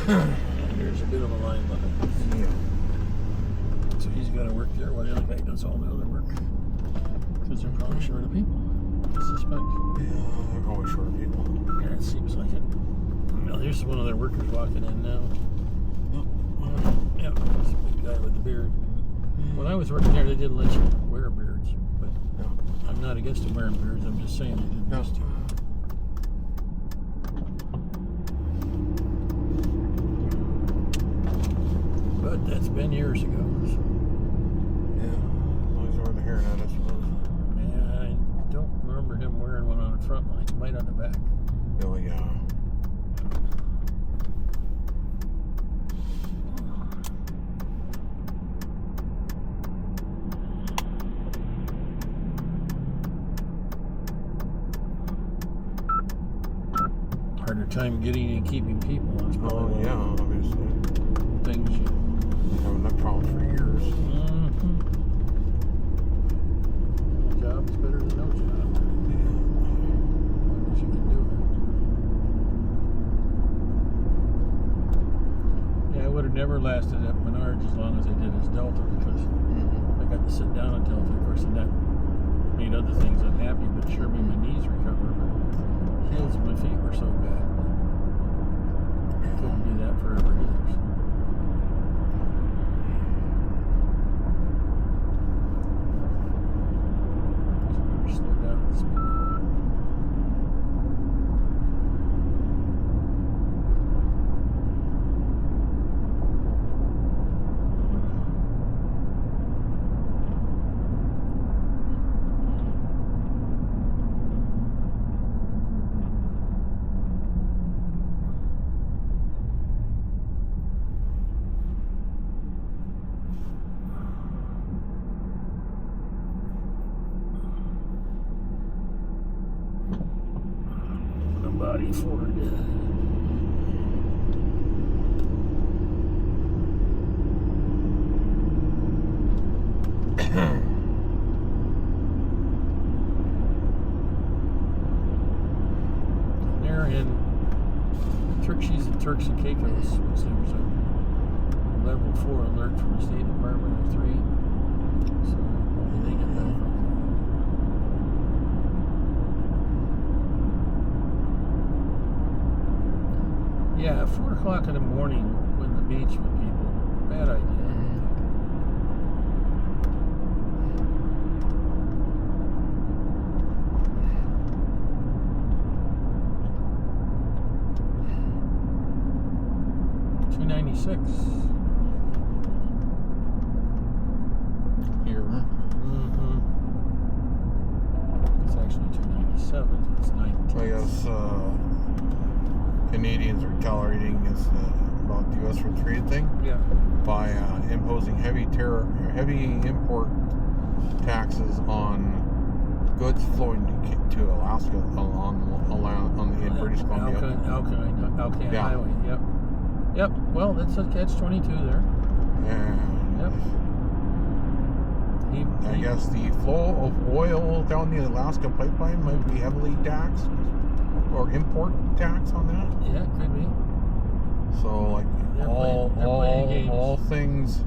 There's a bit of a line behind us. Yeah. So he's got to work there while the other guy does all the other work. Because they're probably short of people, I suspect. Yeah, they're always short of people. Yeah, it seems like it. Well, here's one of their workers walking in now. Yep, it's a big guy with the beard. When I was working there, they didn't let you wear beards. But I'm not against them wearing beards. I'm just saying they didn't used to. But that's been years ago. So. Yeah, as long as they wear the hairnet, I suppose. Yeah, I don't remember him wearing one on the front line. He might on the back. Oh, yeah. Harder time getting and keeping people. That's Oh, probably yeah, obviously. things you Having that problem for years. Job is better than no job. As long as you can do it. Yeah, I would have never lasted at Menards as long as I did as Delta because I got to sit down at Delta. Of course, and that made other things unhappy, but sure made my knees recover. But heels of my feet were so bad. I couldn't do that forever either. So. Slow down the speed. Body forward. They're in Turks and Turks and Caicos, which there was a level 4 alert from the State Department or 3. So hopefully they get that. Yeah, 4 o'clock in the morning when the beach with people. Bad idea. $296 Here. It's actually $297. It's 19. I guess Canadians are tolerating this about the U.S. for trade thing. Yeah. By imposing heavy import taxes on goods flowing to Alaska on the British Columbia. Alcan Highway. Yep. Well, that's a catch-22 there. And Yep. I guess the flow of oil down the Alaska pipeline might be heavily taxed, or import tax on that. Yeah, it could be. So like all things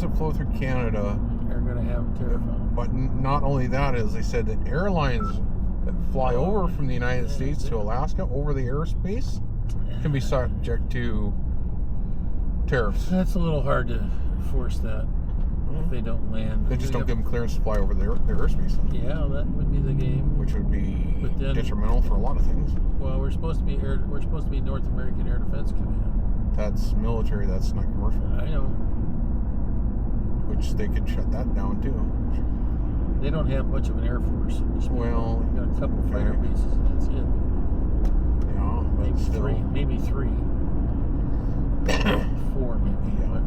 that flow through Canada are going to have a tariff on them. But not only that, as they said, that airlines that fly over from the United States to Alaska over the airspace can be subject to tariffs. That's a little hard to force that if they don't land. They just don't give them clearance to fly over their airspace. Yeah, that would be the game. Which would be detrimental for a lot of things. Well, we're supposed to be North American Air Defense Command. That's military. That's not commercial. I know. Which they could shut that down too. They don't have much of an air force. Well, they've got a couple of fighter bases, and that's it. Yeah, but maybe still. Maybe three. 4 maybe. Yeah.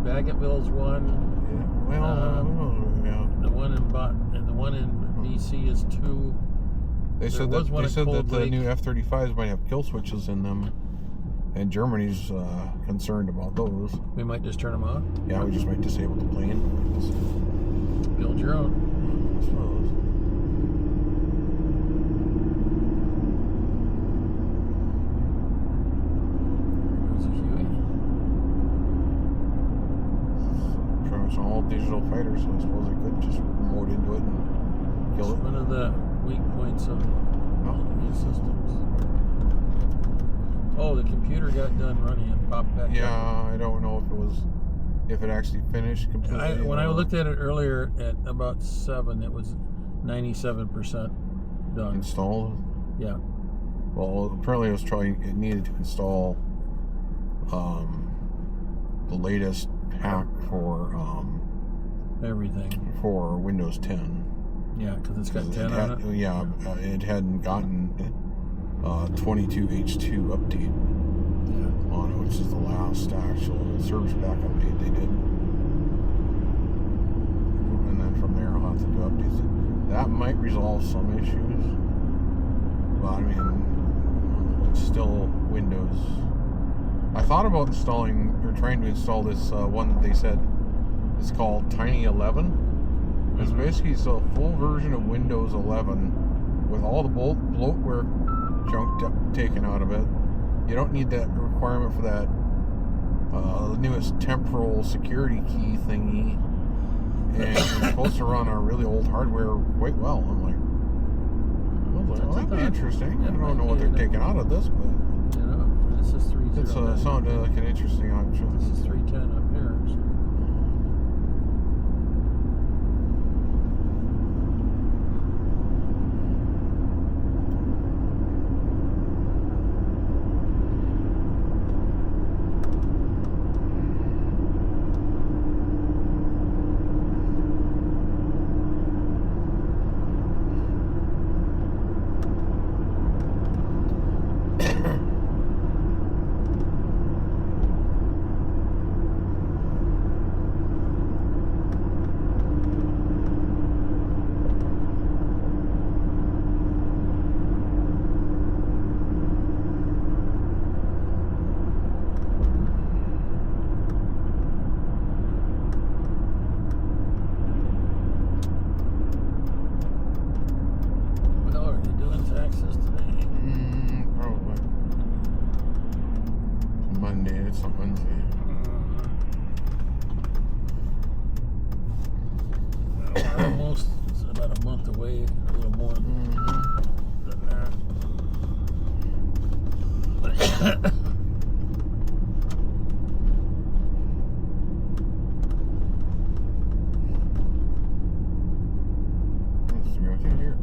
Bagotville's one. Yeah. Well, yeah. The one in BC is 2. They said that the new F-35s might have kill switches in them, and Germany's concerned about those. We might just turn them off. Yeah, we just might disable the plane. Build your own. I suppose. There's digital fighter, so I suppose I could just remote into it and kill it. One of the weak points of these systems. Oh, the computer got done running and popped back Yeah, up. I don't know if it actually finished completely. When I looked at it earlier at about 7, it was 97% done. Installed? Yeah. Well, apparently it needed to install the latest pack for Everything. for Windows 10. Yeah, because it's got 10 on it. Yeah, it hadn't gotten 22H2 update on it, which is the last actual service pack update they did. And then from there, I'll have to do updates. That might resolve some issues, but I mean, it's still Windows. I thought about trying to install this one that they said is called Tiny 11. It's basically a full version of Windows 11 with all the bloatware junk taken out of it. You don't need that requirement for that newest temporal security key thingy, and it's supposed to run on really old hardware quite well. I'm like, well, that'd be interesting. I don't know what they're taking out of this, but this is 309. it sounded like an interesting option. This is 310 up here. So. Almost, it's about a month away, a little more than that. Let's go through here.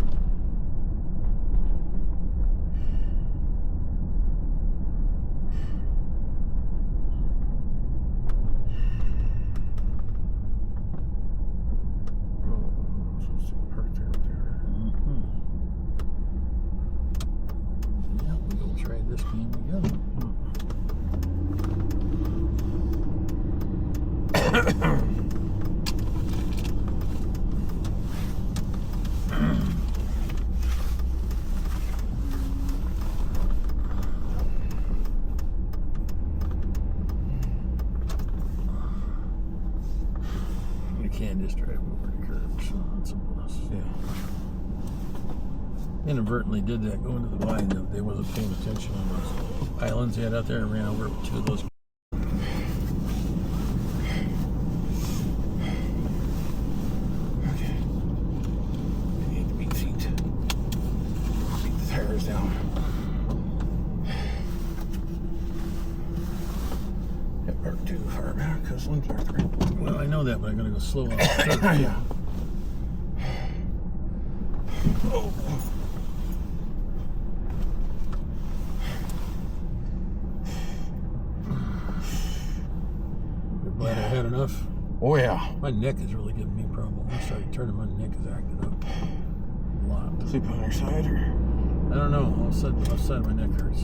This game together. You can't just drive over the curb, so that's a plus. Yeah. Inadvertently did that going to the Y, and they wasn't paying attention on those islands they had out there and ran over 2 of those. Okay. I need to beat feet. Beat the tires down. Get parked too far back because one's parked right. Well, I know that, but I'm going to go slow on the curb. Yeah. Oh. Glad I had enough. Oh yeah. My neck is really giving me a problem. I started turning, my neck is acting up a lot. Sleep on your side or? I don't know. All of a sudden my neck hurts.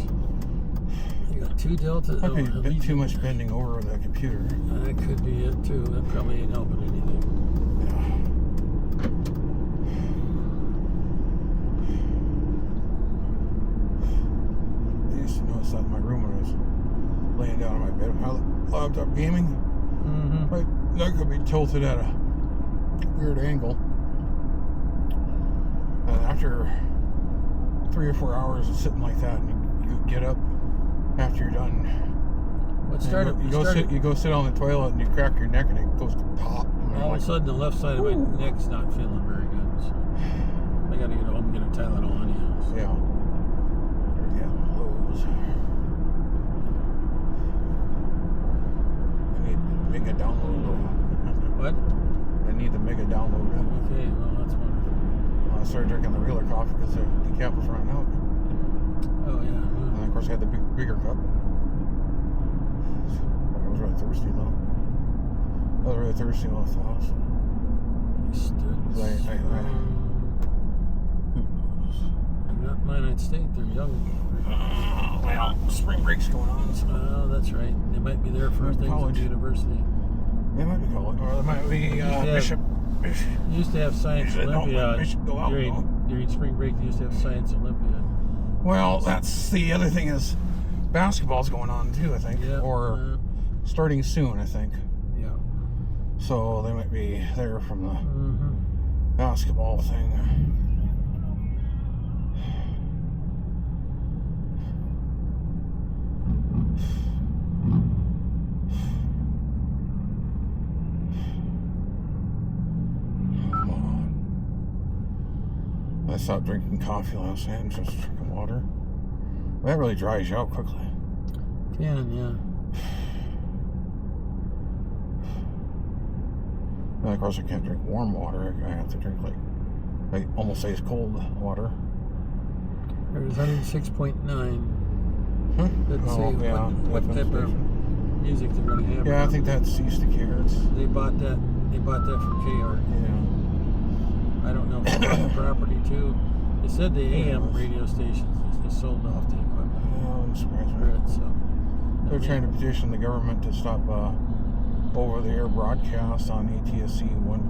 You got 2 deltas. Might be a bit too much bending over with that computer. That could be it too. That probably ain't helping anything. I used to notice that in my room when I was laying down on my bed, my laptop gaming. My neck could be tilted at a weird angle. And after 3 or 4 hours of sitting like that, and you get up after you're done. You go sit on the toilet and you crack your neck and it goes to pop. I'm All of a sudden, the left side of my neck's not feeling very good. So I got to get home and get a Tylenol anyhow. So. Yeah. Yeah, those. I need the mega download. What? I need the mega download. Okay, well, that's wonderful. I started drinking the regular coffee because the decaf was running out. Oh, yeah. And of course, I had the bigger cup. I was really thirsty, though. I was really thirsty all the house. I'm not Minot State, they're young. Well, spring break's going on. So. Oh, that's right. They might be there for things at the university. They might be college, or they might be Bishop. You used to have Science Olympiad during spring break. They used to have Science Olympiad. Well, that's the other thing is basketball's going on too, I think, or starting soon, I think. Yeah. So they might be there from the basketball thing. I stopped drinking coffee last night and just drinking water. That really dries you out quickly. Can, yeah. And of course, I can't drink warm water. I have to drink like almost ice cold water. There's 106.9. Huh? Doesn't say what type of music they're going to have. Yeah, I think that's East of Carrots. They bought that from KR. Yeah. I don't know if they bought the property too. They said the AM radio stations they sold off the equipment. Yeah, I'm surprised. So they're trying to petition the government to stop over-the-air broadcast on ATSC 1.0.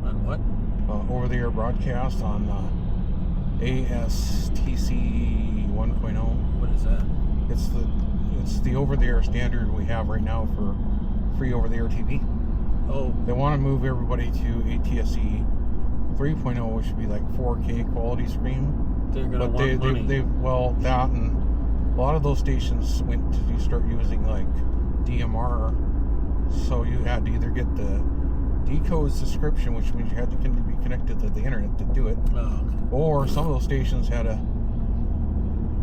On what? Over-the-air broadcast on ASTC 1.0. What is that? It's the over-the-air standard we have right now for free over-the-air TV. Oh. They want to move everybody to ATSC 3.0, which would be like 4K quality stream. They're gonna want money. Well, that and a lot of those stations went to start using like DMR, so you had to either get the decode subscription, which means you had to be connected to the internet to do it, or some of those stations had an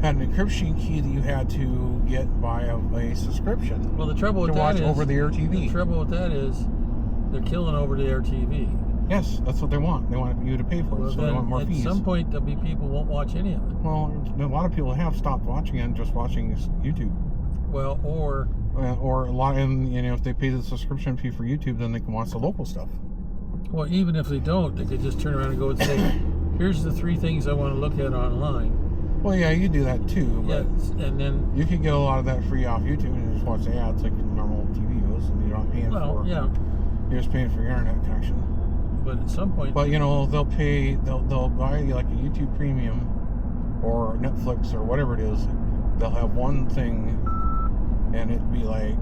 encryption key that you had to get via a subscription. Well, the trouble with that is over-the-air TV. The trouble with that is they're killing over-the-air TV. Yes, that's what they want. They want you to pay for it, so they want more fees. At some point, there'll be people who won't watch any of it. Well, a lot of people have stopped watching it and just watching YouTube. Well, or a lot, and if they pay the subscription fee for YouTube, then they can watch the local stuff. Well, even if they don't, they could just turn around and go and say, "Here's the 3 things I want to look at online." Well, yeah, you do that too. But and then you can get a lot of that free off YouTube and just watch the ads like normal TV is, and you're not paying for. Yeah. You're just paying for your internet connection. But at some point. But they'll buy you like a YouTube Premium or Netflix or whatever it is. They'll have one thing, and it'd be like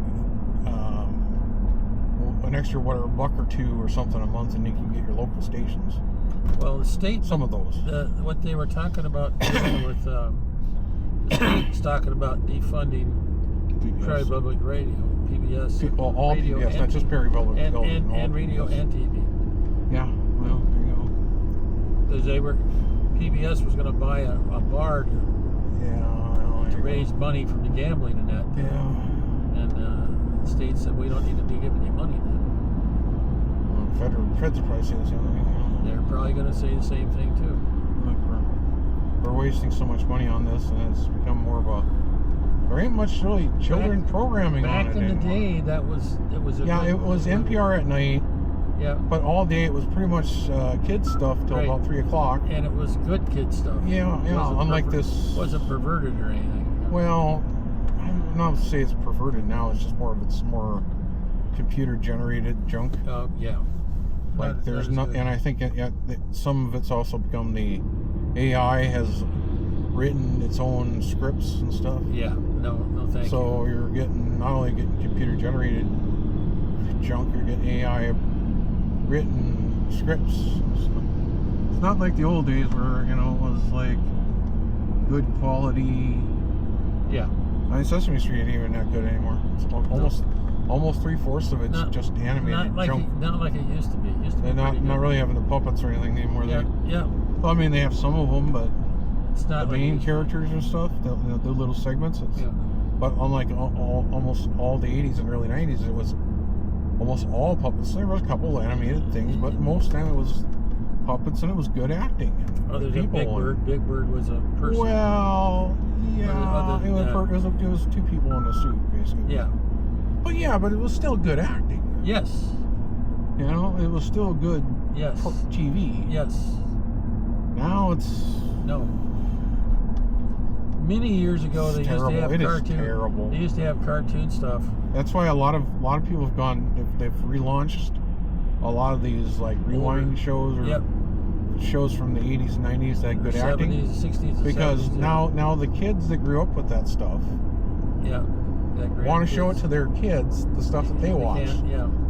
an extra $1 or $2 or something a month, and you can get your local stations. Well, the state. Some of those. What they were talking about with the state's talking about defunding Prairie Public Radio, PBS. All radio PBS, not just Prairie Public and radio and TV. Yeah, well, there you go. Because PBS was going to buy a bar to raise money from the gambling and that. Yeah. And the state said, we don't need to be giving you money then. Well, Fed's probably saying the same thing. They're probably going to say the same thing too. Look, we're wasting so much money on this, and it's become more of a. There ain't much really children programming on it anymore. Back in the day, it was it was NPR at night. Yeah. But all day it was pretty much kids stuff till about 3 o'clock. And it was good kid stuff. Yeah. Unlike this. Wasn't perverted or anything. Well, I'm not to say it's perverted now. It's just more computer generated junk. Yeah. Like there's not, and I think some of it's also become the AI has written its own scripts and stuff. Yeah. No, thank you. So you're not only getting computer generated junk, you're getting AI written scripts. It's not like the old days where it was like good quality. Yeah. I mean, Sesame Street ain't even that good anymore. It's almost almost 3/4 of it's just animated junk. Not like it used to be. It used to be They're not really having the puppets or anything anymore. Yeah. Well, I mean, they have some of them, but it's not the main characters and stuff, the little segments. But unlike almost all the 80s and early 90s, it was almost all puppets. There was a couple of animated things, but most of the time it was puppets, and it was good acting. Other than Big Bird. Big Bird was a person. Well, yeah, it was two people in a suit, basically. Yeah. But it was still good acting. Yes. You know, it was still good TV. Yes. Now it's... No. Many years ago, they used to have cartoon. It is terrible. They used to have cartoon stuff. That's why a lot of people have gone. They've relaunched a lot of these like rewind shows or shows from the 80s and 90s that had good 70s, acting. 60s, because 70s, now the kids that grew up with that stuff want to show it to their kids the stuff that they watch.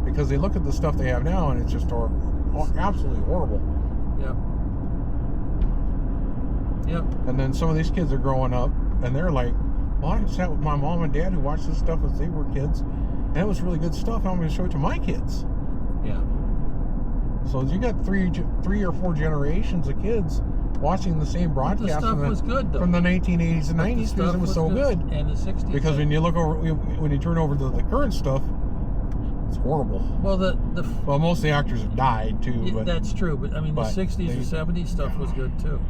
Because they look at the stuff they have now and it's just absolutely horrible. Yep. And then some of these kids are growing up and they're like, well, I sat with my mom and dad who watched this stuff as they were kids, and it was really good stuff. I'm going to show it to my kids. Yeah. So you got three or four generations of kids watching the same broadcast from the 1980s and 90s because it was so good. And the 60s. Because when you turn over to the current stuff, it's horrible. Well, well, most of the actors have died too. But that's true, but I mean, the 60s and 70s stuff was good too.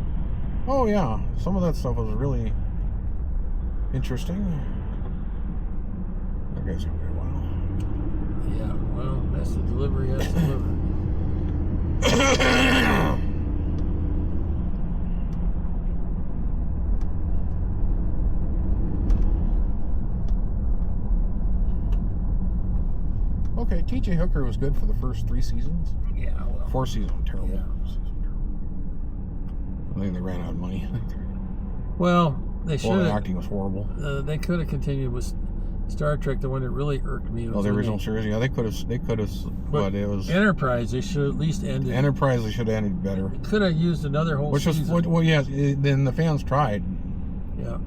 Oh yeah, some of that stuff was really interesting. I guess it'll be a while. Yeah, well, that's the delivery. That's the delivery. Okay, T.J. Hooker was good for the first 3 seasons. Yeah, well. 4 seasons were terrible. Yeah. I think they ran out of money. Well, they should. The acting was horrible. They could have continued with Star Trek. The one that really irked me was the original series. Yeah, they could have. But it was Enterprise. They should at least ended. Enterprise. They should have ended better. Could have used another whole season. Then the fans tried. Yeah.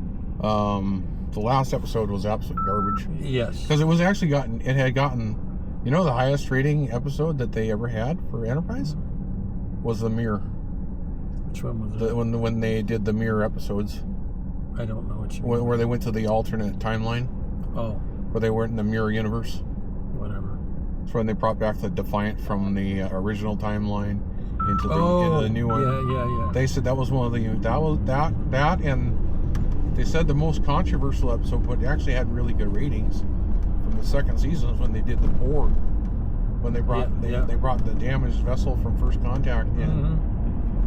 The last episode was absolute garbage. Yes. Because it had gotten, the highest rating episode that they ever had for Enterprise was The Mirror. Which one was it? When they did the Mirror episodes. I don't know what you mean. Where they went to the alternate timeline. Oh. Where they weren't in the Mirror universe. Whatever. It's when they brought back the Defiant from the original timeline into the new one. Yeah. They said that was one of the that and they said the most controversial episode, but actually had really good ratings from the second season is when they did the Borg. When they brought they brought the damaged vessel from First Contact in. Mm-hmm.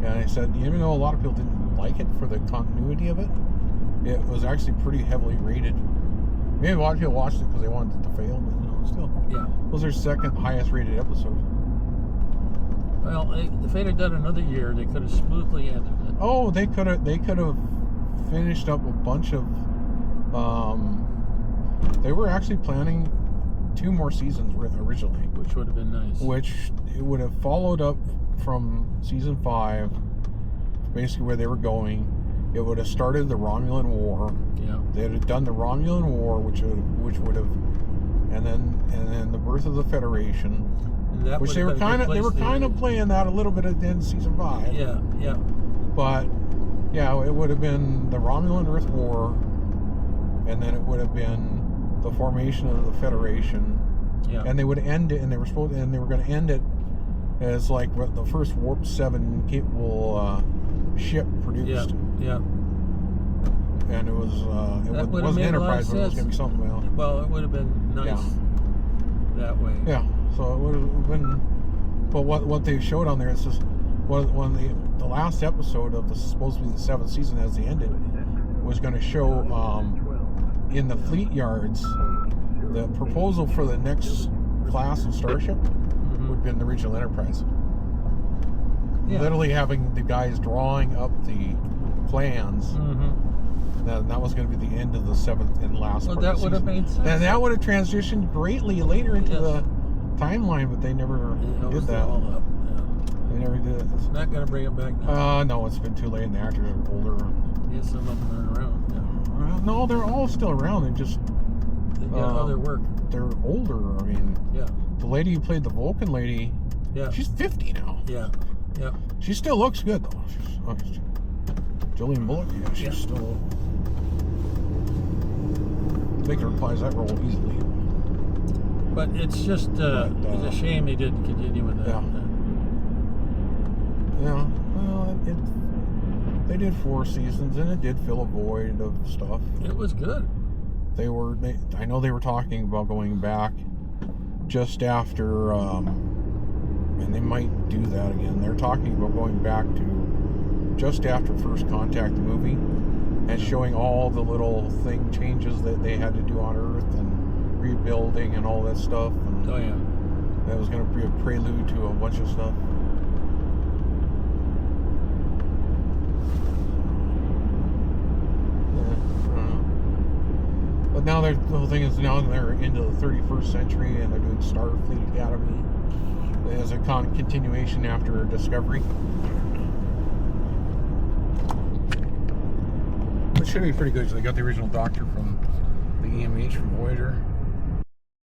And I said, even though a lot of people didn't like it for the continuity of it, it was actually pretty heavily rated. Maybe a lot of people watched it because they wanted it to fail, but still. Yeah. It was their second highest rated episode. Well, if they'd have done another year, they could have smoothly ended it. Oh, they could have finished up a bunch of. They were actually planning 2 more seasons originally, which would have been nice. Which it would have followed up from season 5, basically where they were going. It would have started the Romulan War. Yeah. They had done the Romulan War, which would have, and then the birth of the Federation, which they were kind of playing that a little bit at the end of season 5. Yeah. But yeah, it would have been the Romulan Earth War, and then it would have been the formation of the Federation. Yeah. And they would end it, and they were going to end it as like the first Warp 7 capable ship produced. Yeah. And it wasn't Enterprise, but it was going to be something else. Well, it would have been nice that way. Yeah. So it would have been. But what they showed on there is just when the last episode of supposed to be the 7th season as they ended was going to show in the fleet yards the proposal for the next class of starship. Would have been the original Enterprise. Yeah. Literally having the guys drawing up the plans. Mm-hmm. That was going to be the end of the 7th and last part of the season. That would have made sense. And that would have transitioned greatly later into the timeline, but they never did that. They never did it. It's not going to bring them back now. No, it's been too late, and the actors are older. Yes, some of them are around. Yeah. No, they're all still around. They just They got other work. They're older. I mean, Yeah. the lady who played the Vulcan lady, she's 50 now. Yeah. Yeah. She still looks good though. Jillian Bullock, she's still. They can reprise that role easily. But it's just it's a shame they didn't continue with that. Yeah. Well, they did 4 seasons, and it did fill a void of stuff. It was good. I know they were talking about going back just after, and they might do that again. They're talking about going back to just after First Contact, the movie, and showing all the little changes that they had to do on Earth and rebuilding and all that stuff. And that was going to be a prelude to a bunch of stuff. But now the whole thing is now they're into the 31st century and they're doing Starfleet Academy as a continuation after Discovery. It should be pretty good. So they got the original Doctor from the EMH from Voyager.